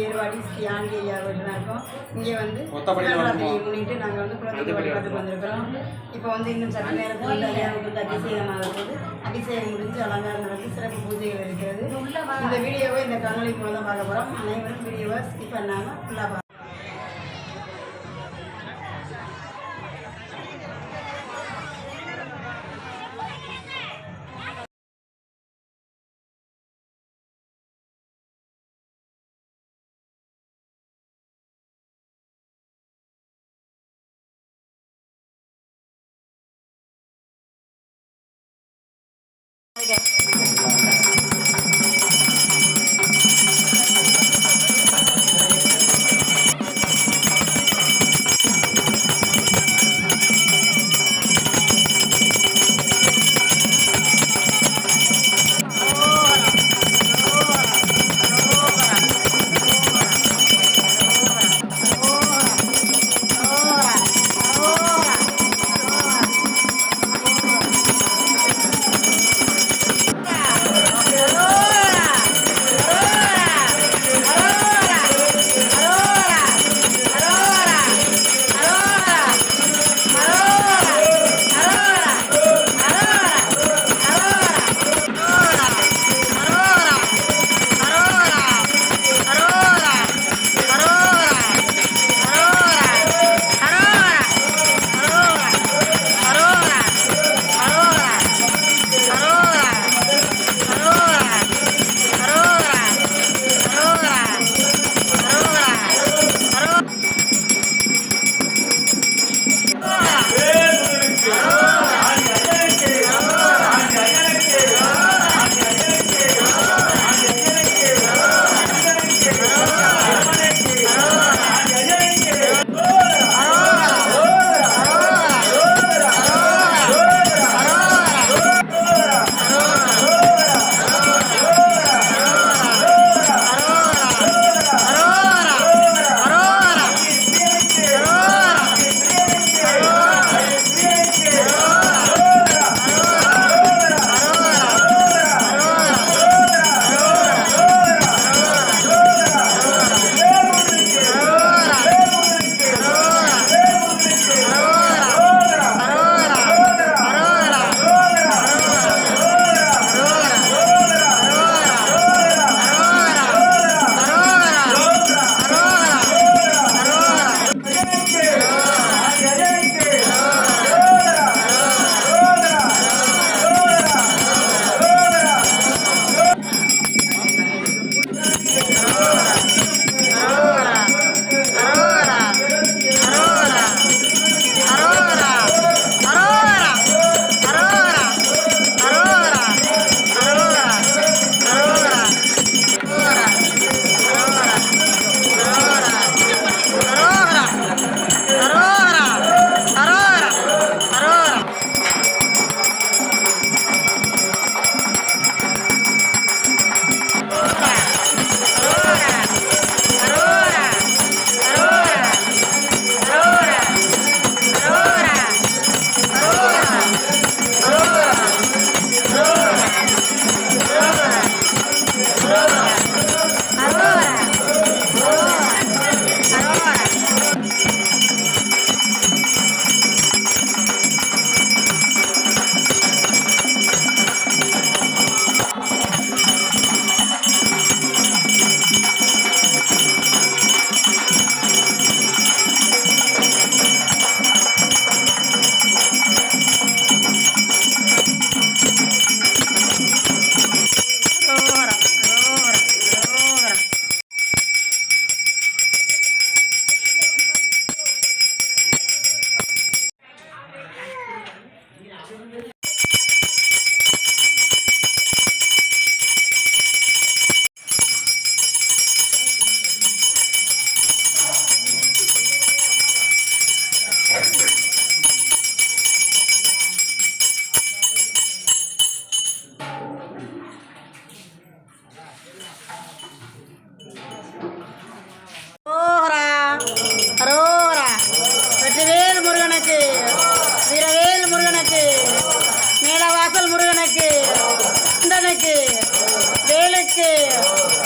ஏர்வாடி ஸ்ரீ ஐயா வீட்டில் இருக்கோம். இங்கே வந்து முன்னிட்டு நாங்கள் வந்து குழந்தைக்கு வழிபாட்டுக்கு வந்திருக்கிறோம். இப்போ வந்து இன்னும் சற்று நேரத்தில் வந்து ஐயாவுக்கு வந்து அபிஷேகமாக இருக்குது. அபிஷேகம் முடிஞ்சு அலங்காரம் நடந்து சிறப்பு பூஜைகள் இருக்கிறது. இந்த வீடியோவை இந்த காணொலி மூலம் தான் பார்க்க போகிறோம். அனைவரும் வீடியோவை ஸ்கிப் பண்ணாமல் ஃபுல்லாக பார்க்கலாம். முருகனுக்கு வேலுக்கு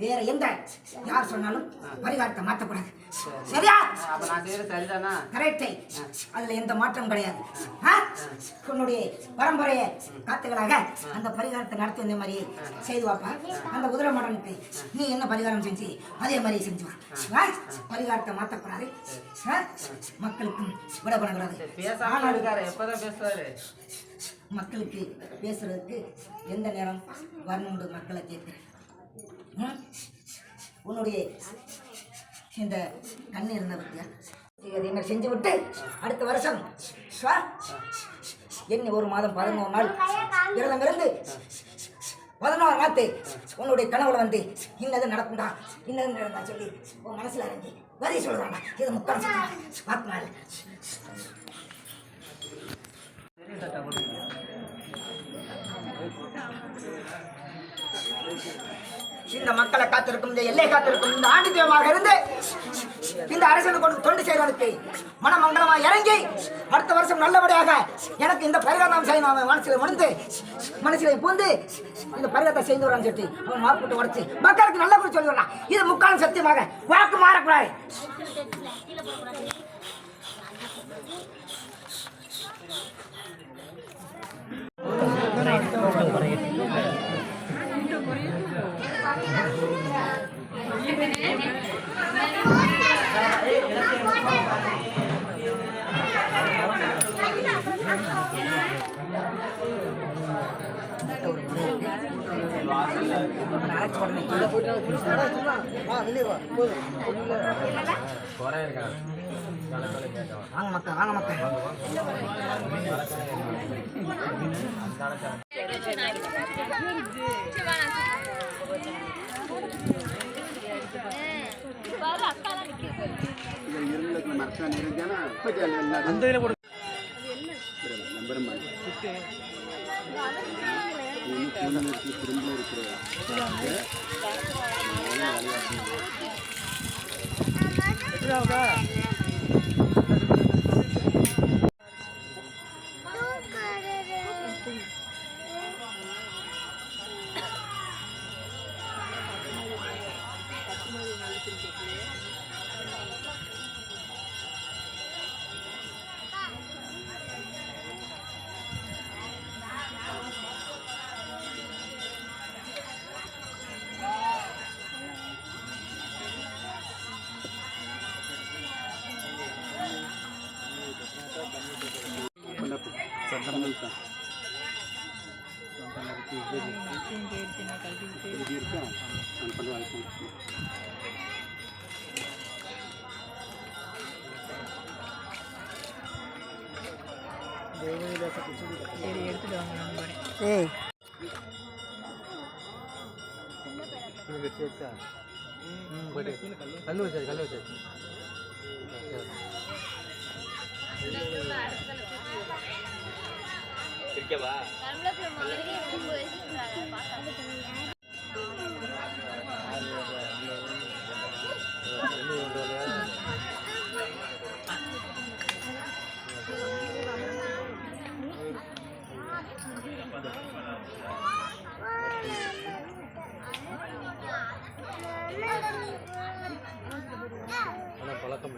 வேற எந்த யார் சொன்னாலும் பரிகாரத்தை மாற்றக்கூடாது. சரியா? அப்ப நான் செய்யறது சரிதானா? கரெக்டே. அதுல எந்த மாற்றம் கிடையாது. உன்னுடைய பரம்பரையை காத்துகளாக அந்த பரிகாரத்தை நடத்தி வந்த மாதிரி செய்து வாப்பா. அந்த குதிரை மடனுக்கு நீ என்ன பரிகாரம் செஞ்சு அதே மாதிரி செஞ்சு வா. பரிகாரத்தை மாற்றக்கூடாது, மக்களுக்கும் விட பண்ணக்கூடாது. எப்பதான் பேசுவாரு? மக்களுக்கு பேசுறதுக்கு எந்த நேரம் வரணும்னு மக்களை கேட்கிறேன். உன்னுடைய இந்த கண்ணீர் இருந்த பத்தியா என்ன செஞ்சு விட்டு அடுத்த வருஷம் என்ன 1 மாதம் 11 நாள் விரதம் இருந்து 11 நாத்து உன்னுடைய கனவுல வந்து இன்னது நடக்கும்டா இன்னது நடந்தா சொல்லி உன் மனசுல இறங்கி வரி சொல்றாங்க. இது முக்கால் பார்த்து நாள் இந்த மக்களை காத்திருக்கும், இந்த எல்லை காத்திருக்கும் இந்த ஆண்டு தெய்வமாக இருந்து இந்த அரசுக்கு கொண்டு தொண்டு செய்வதற்கு மனமங்கலமா இறங்கி அடுத்த வருஷம் நல்லபடியாக எனக்கு இந்த பரிகாரம் செய்யணும் அவன் மனசில பூந்து இந்த பரிகாரத்தை செய்து வரான்னு சொல்லி அவன் மார்புட்டு உடச்சு மக்களுக்கு நல்ல கூட சொல்லி வரலாம். இது முக்காலம் சத்தியமாக வாக்கு மாறக்கூடாது. வாங்க மக்கா, வாங்க மக்கா. கல்லு வச்சாச்சு இருக்கவா பழக்கம்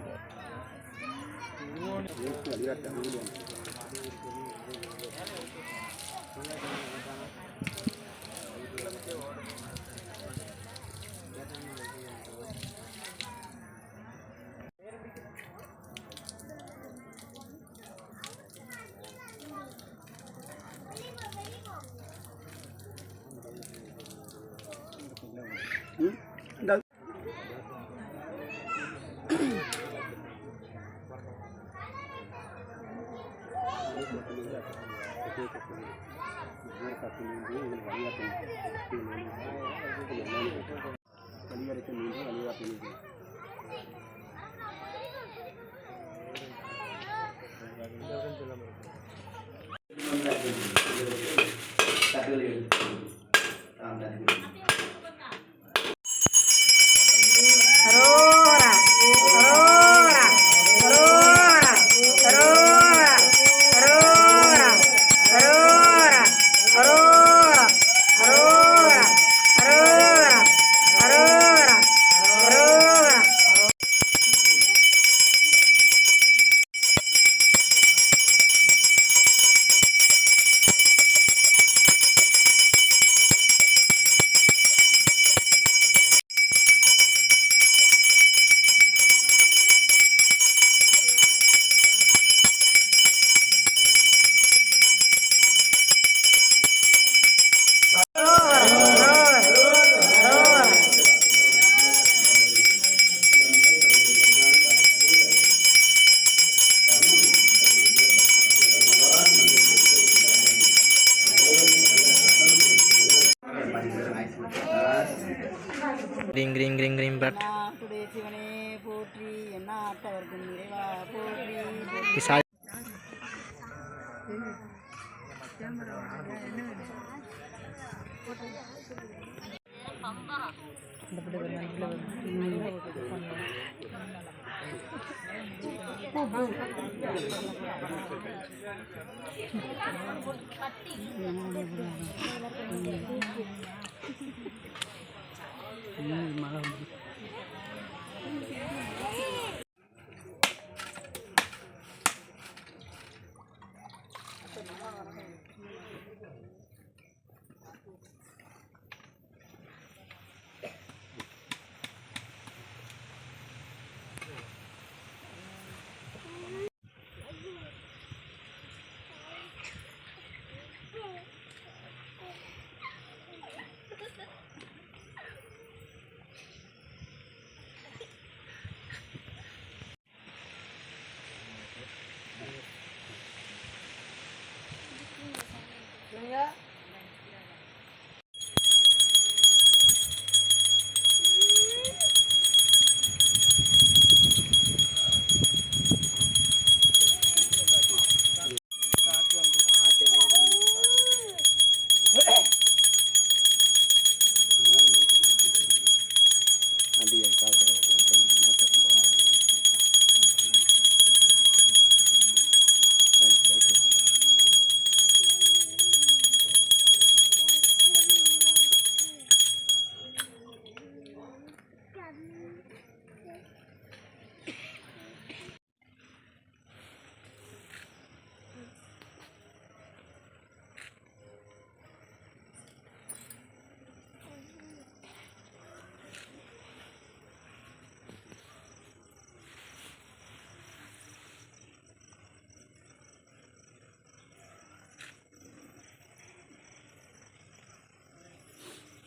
அரோரா நாட்டுடைய சிவனே போற்றி, என்ன ஆட்டவர்க்கும் நிறைவா போற்றி.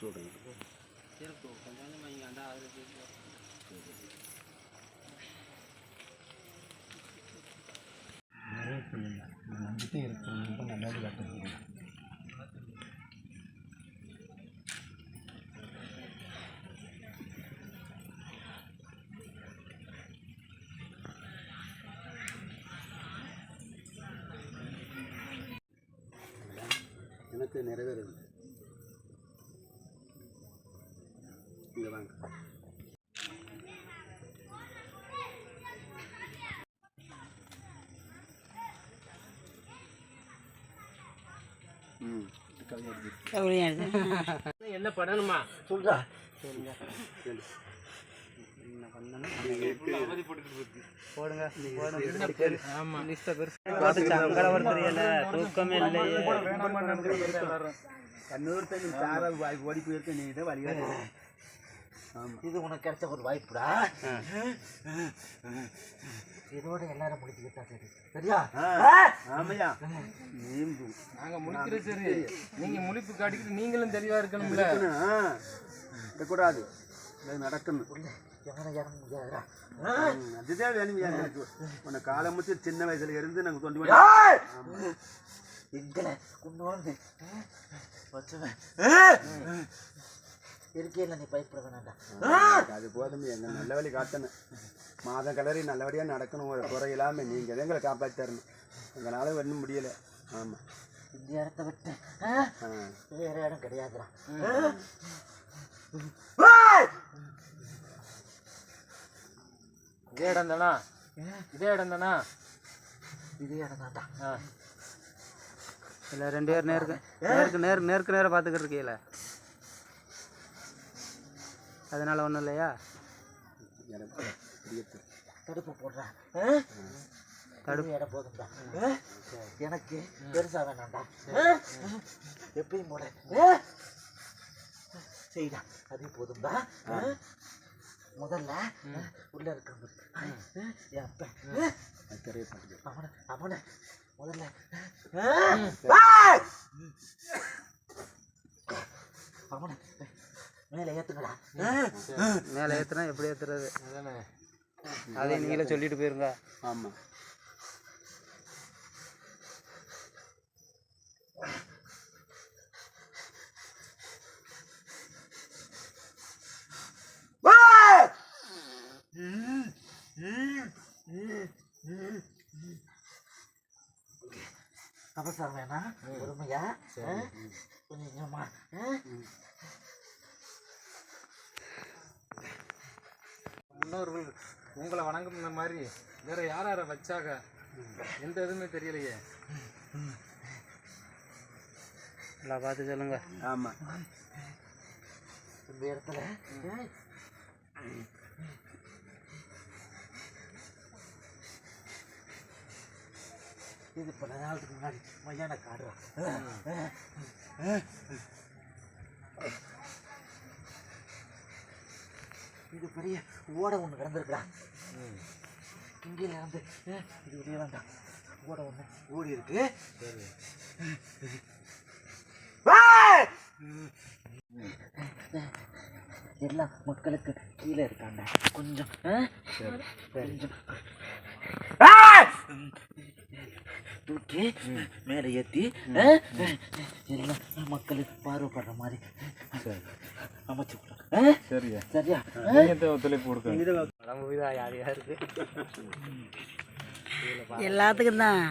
இருக்கும் கொஞ்சம் கொஞ்சம் வாங்கிக்காண்டா அதில் நம்பிக்கை இருக்கிறவங்க நல்லது கட்டுறது. எனக்கு நிறைவேறுது. இங்கே வாங்க. என்ன பண்ணணுமா சொல்றா. போடுங்க தூக்கமே இல்லையே. கண்ணூர் தண்ணி சாரா ஓடி போயிருக்க நீ இதை வழியா. இது உனக்கு கிடைச்ச ஒரு வாய்ப்புடா. இதோட எல்லாரும் முடிச்சுக்கிட்டா சரி. சரியா? ஆமையா நாங்க முடிக்கிற சரி, நீங்க முழிப்பு காட்டிக்கிட்டு நீங்களும் தெளிவா இருக்கணும்ல. கூடாது, நடக்கணும். அதுதான் வேணும் எனக்கு. உன்னை காலம் முடிச்சு சின்ன வயசுல இருந்து நாங்கள் கொண்டு இருக்கையில நீ பயப்பட வேணாண்டா. அது போதும். எங்க நல்ல வழி காட்டணும். மாதம் கலரி நல்லபடியாக நடக்கணும். ஒரு குறை இல்லாமல் நீங்கள் எங்களை காப்பாற்றி தரணும். எங்களால் ஒன்றும் முடியலை. ஆமாம், இந்த இடத்த விட்டு வேற இடம் கிடையாதுடா. இதே இடம் தானா? இதே இடம் தானா? இதே இடம் தான்டா. இல்லை, 2 பேர் நேருக்கு நேரம் பார்த்துக்கிட்டு இருக்கீங்கள, அதனால ஒன்றும் இல்லையா? தடுப்பு போடுறா. தடுப்பு இடம் போதும்டா. எனக்கு பெருசா வேணாம்டா. எப்பயும் போட செய்டா, அதே போதும்டா. முதல்ல உள்ள இருக்க அவனை முதல்ல அவனை மேலே ஏத்துங்கடா. மேலே ஏற்றுனா எப்படி ஏற்றுறது? அதை நீங்களே சொல்லிட்டு போயிருங்க. ஆமாம், அவசரம் வேணாம், பொறுமையா கொஞ்சமா. முன்னோர்கள் உங்களை வணங்குற மாதிரி வேற யார வச்சாக எந்த எதுவுமே தெரியலையே. நல்லா பார்த்து சொல்லுங்க. ஆமாம், இந்த இடத்துல இது பல நாளுக்கு முன்னாடி மையான காடு. இது பெரிய ஓடை ஒன்று கிடந்திருக்கா. இங்கே இருந்து இது வெளியே வேண்டாம், ஓடை ஒன்று ஓடி இருக்கு. எல்லா மக்களுக்கு கீழே இருக்காங்க. கொஞ்சம் கொஞ்சம் தூக்கி மேலே ஏற்றி எல்லாம் மக்களுக்கு பார்வைப்படுற மாதிரி அமைச்சு கொடுங்க. சரியா சரியா? ஒத்துழைப்பு கொடுக்க உடம்பு தான் யார் யாருக்கு எல்லாத்துக்கும் தான்.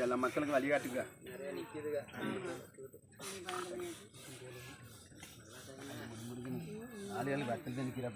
எல்லா மக்களுக்கும் வழிகாட்டுங்க. ஆளுகள் வட்டில் தான் நிற்கிற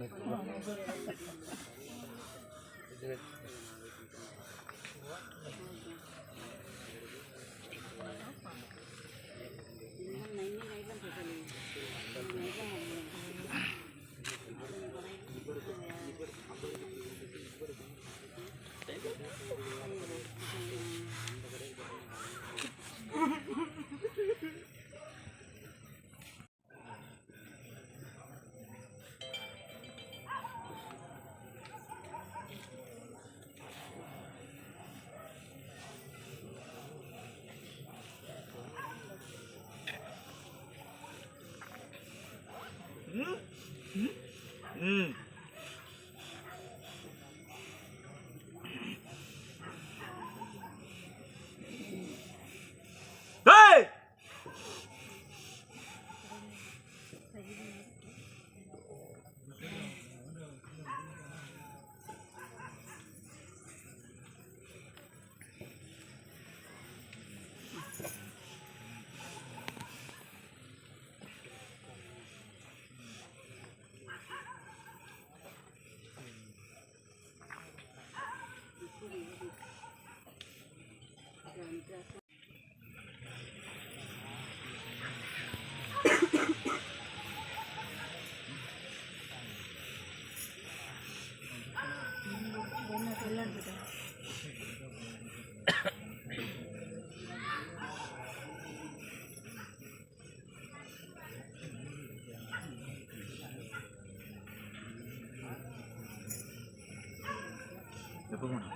எப்போ போனோம்?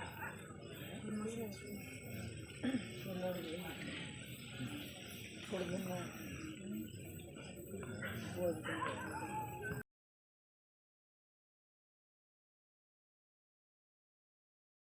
கொடுங்க.